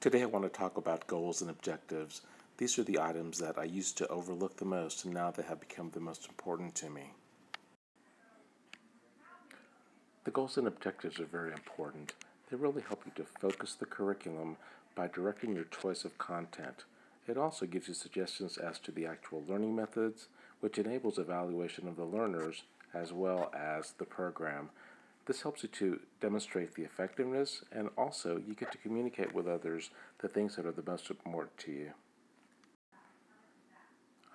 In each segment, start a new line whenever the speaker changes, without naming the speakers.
Today I want to talk about goals and objectives. These are the items that I used to overlook the most, and now they have become the most important to me. The goals and objectives are very important. They really help you to focus the curriculum by directing your choice of content. It also gives you suggestions as to the actual learning methods, which enables evaluation of the learners as well as the program. This helps you to demonstrate the effectiveness, and also you get to communicate with others the things that are the most important to you.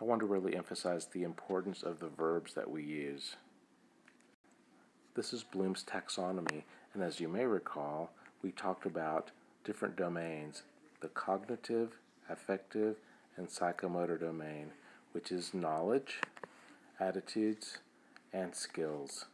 I want to really emphasize the importance of the verbs that we use. This is Bloom's taxonomy, and as you may recall, we talked about different domains, the cognitive, affective, and psychomotor domain, which is knowledge, attitudes, and skills.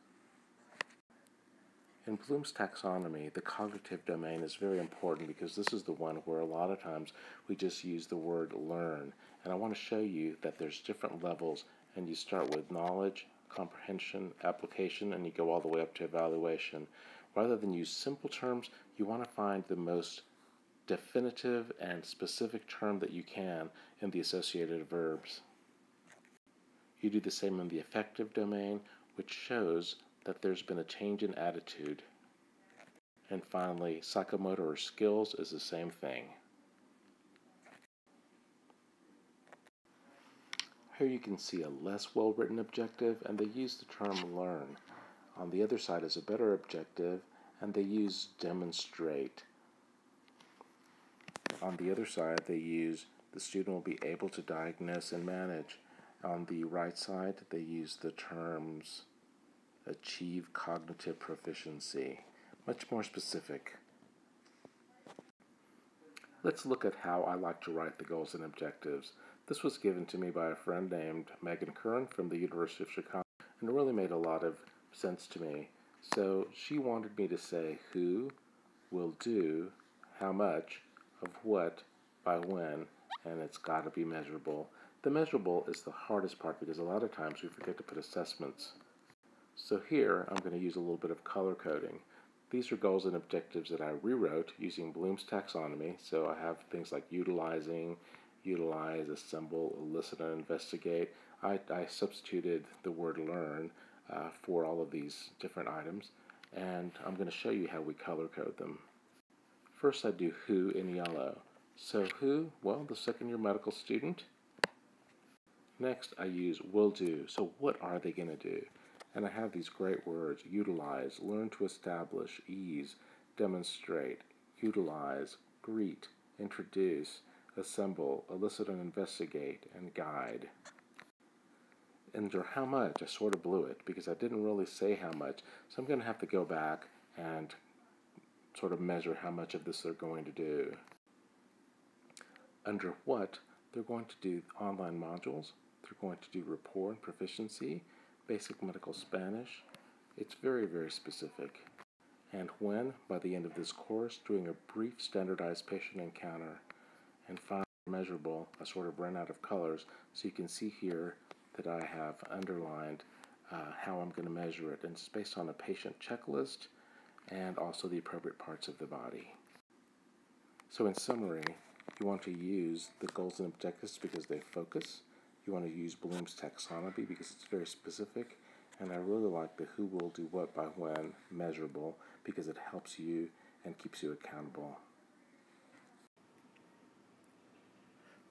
In Bloom's taxonomy, the cognitive domain is very important because this is the one where a lot of times we just use the word learn. And I want to show you that there's different levels, and you start with knowledge, comprehension, application, and you go all the way up to evaluation. Rather than use simple terms, you want to find the most definitive and specific term that you can in the associated verbs. You do the same in the affective domain, which shows that there's been a change in attitude. And finally, psychomotor or skills is the same thing. Here you can see a less well-written objective, and they use the term learn. On the other side is a better objective, and they use demonstrate. On the other side, they use the student will be able to diagnose and manage. On the right side, they use the terms achieve cognitive proficiency, much more specific. Let's look at how I like to write the goals and objectives. This was given to me by a friend named Megan Curran from the University of Chicago, and it really made a lot of sense to me. So she wanted me to say who, will do, how much, of what, by when, and it's got to be measurable. The measurable is the hardest part because a lot of times we forget to put assessments. So here I'm going to use a little bit of color coding. These are goals and objectives that I rewrote using Bloom's taxonomy. So I have things like utilizing, utilize, assemble, elicit, and investigate. I substituted the word learn for all of these different items, and I'm going to show you how we color code them. First I do who in yellow. So who? Well, the second-year medical student. Next I use will do. So what are they going to do? And I have these great words: utilize, learn to establish, ease, demonstrate, utilize, greet, introduce, assemble, elicit and investigate, and guide. Under how much, I sort of blew it because I didn't really say how much, so I'm going to have to go back and sort of measure how much of this they're going to do. Under what, they're going to do online modules, they're going to do rapport and proficiency, basic medical Spanish. It's very, very specific. And when, by the end of this course, doing a brief standardized patient encounter. And finally, measurable, I sort of ran out of colors, so you can see here that I have underlined how I'm going to measure it, and it's based on a patient checklist and also the appropriate parts of the body. So in summary, you want to use the goals and objectives because they focus. You want to use Bloom's taxonomy because it's very specific, and I really like the who, will, do, what, by when, measurable, because it helps you and keeps you accountable.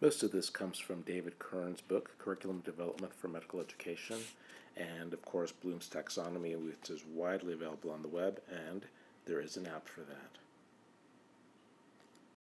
Most of this comes from David Kern's book, Curriculum Development for Medical Education, and of course Bloom's taxonomy, which is widely available on the web, and there is an app for that.